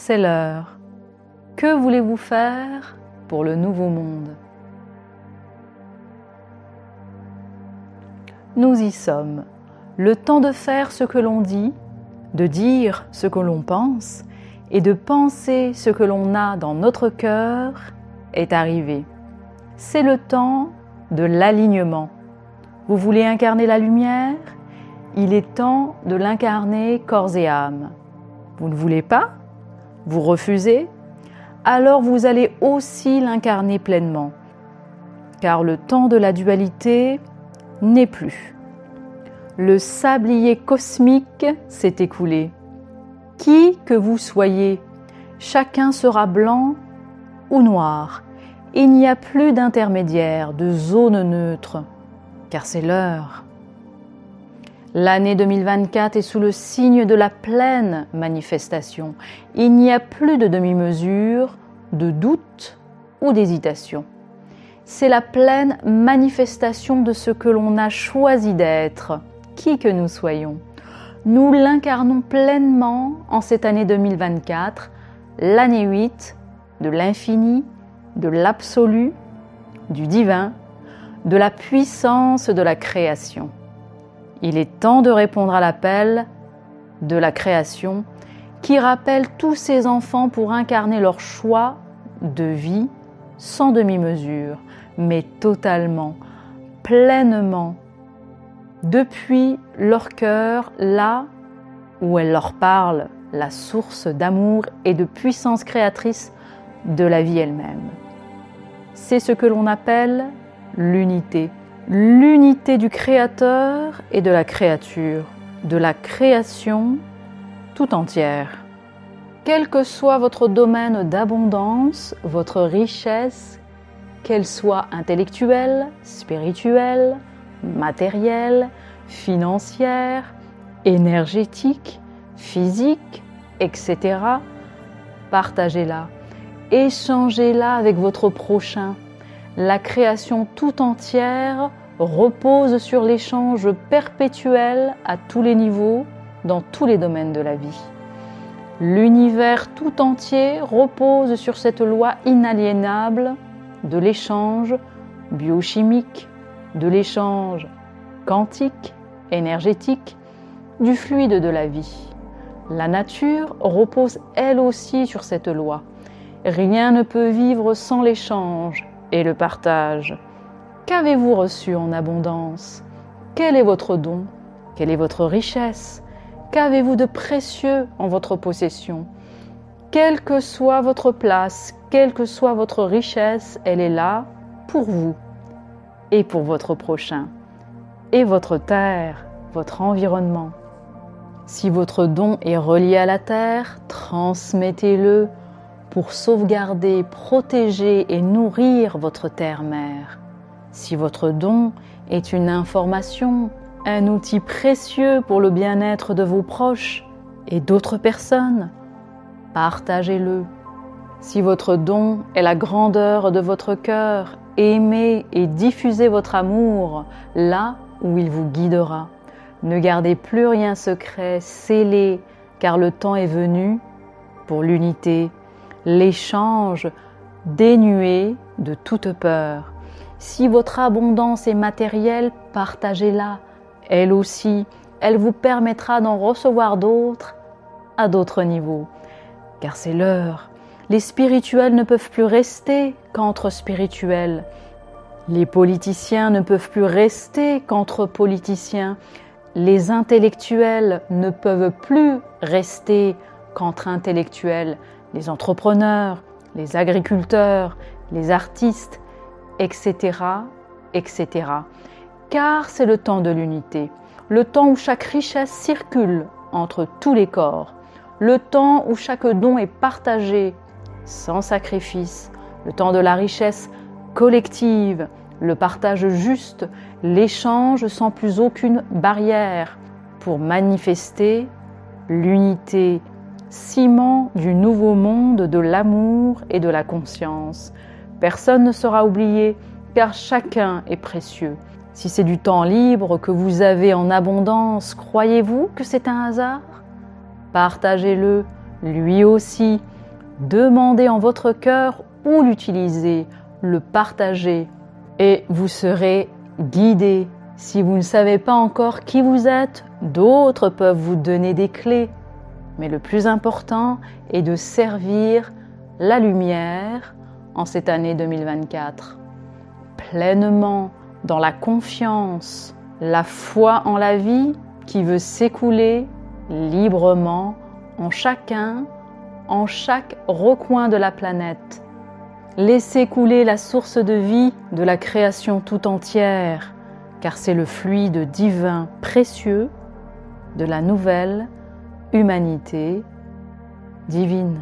c'est l'heure. Que voulez-vous faire pour le nouveau monde? Nous y sommes. Le temps de faire ce que l'on dit, de dire ce que l'on pense et de penser ce que l'on a dans notre cœur est arrivé. C'est le temps de l'alignement. Vous voulez incarner la lumière? Il est temps de l'incarner corps et âme. Vous ne voulez pas? Vous refusez? Alors vous allez aussi l'incarner pleinement, car le temps de la dualité n'est plus. Le sablier cosmique s'est écoulé. Qui que vous soyez, chacun sera blanc ou noir. Il n'y a plus d'intermédiaire, de zone neutre, car c'est l'heure. L'année 2024 est sous le signe de la pleine manifestation. Il n'y a plus de demi-mesure, de doute ou d'hésitation. C'est la pleine manifestation de ce que l'on a choisi d'être, qui que nous soyons. Nous l'incarnons pleinement en cette année 2024, l'année 8 de l'infini, de l'absolu, du divin, de la puissance de la création. Il est temps de répondre à l'appel de la création qui rappelle tous ces enfants pour incarner leur choix de vie sans demi-mesure, mais totalement, pleinement, depuis leur cœur, là où elle leur parle, la source d'amour et de puissance créatrice de la vie elle-même. C'est ce que l'on appelle l'unité. L'unité du Créateur et de la créature, de la création tout entière. Quel que soit votre domaine d'abondance, votre richesse, qu'elle soit intellectuelle, spirituelle, matérielle, financière, énergétique, physique, etc., partagez-la, échangez-la avec votre prochain. La création tout entière repose sur l'échange perpétuel à tous les niveaux, dans tous les domaines de la vie. L'univers tout entier repose sur cette loi inaliénable de l'échange biochimique, de l'échange quantique, énergétique, du fluide de la vie. La nature repose elle aussi sur cette loi. Rien ne peut vivre sans l'échange et le partage. Qu'avez-vous reçu en abondance? Quel est votre don? Quelle est votre richesse? Qu'avez-vous de précieux en votre possession? Quelle que soit votre place, quelle que soit votre richesse, elle est là pour vous et pour votre prochain et votre terre, votre environnement. Si votre don est relié à la terre, transmettez-le pour sauvegarder, protéger et nourrir votre terre-mère. Si votre don est une information, un outil précieux pour le bien-être de vos proches et d'autres personnes, partagez-le. Si votre don est la grandeur de votre cœur, aimez et diffusez votre amour là où il vous guidera. Ne gardez plus rien secret, scellé, car le temps est venu pour l'unité, l'échange dénué de toute peur. Si votre abondance est matérielle, partagez-la. Elle aussi, elle vous permettra d'en recevoir d'autres à d'autres niveaux. Car c'est l'heure. Les spirituels ne peuvent plus rester qu'entre spirituels. Les politiciens ne peuvent plus rester qu'entre politiciens. Les intellectuels ne peuvent plus rester qu'entre intellectuels. Les entrepreneurs, les agriculteurs, les artistes, etc., etc. Car c'est le temps de l'unité, le temps où chaque richesse circule entre tous les corps, le temps où chaque don est partagé sans sacrifice, le temps de la richesse collective, le partage juste, l'échange sans plus aucune barrière pour manifester l'unité, ciment du nouveau monde de l'amour et de la conscience. Personne ne sera oublié car chacun est précieux. Si c'est du temps libre que vous avez en abondance, croyez-vous que c'est un hasard? Partagez-le, lui aussi, demandez en votre cœur où l'utiliser, le partager, et vous serez guidé. Si vous ne savez pas encore qui vous êtes, d'autres peuvent vous donner des clés. Mais le plus important est de servir la lumière en cette année 2024, pleinement dans la confiance, la foi en la vie qui veut s'écouler librement en chacun, en chaque recoin de la planète. Laissez couler la source de vie de la création tout entière, car c'est le fluide divin précieux de la nouvelle humanité divine.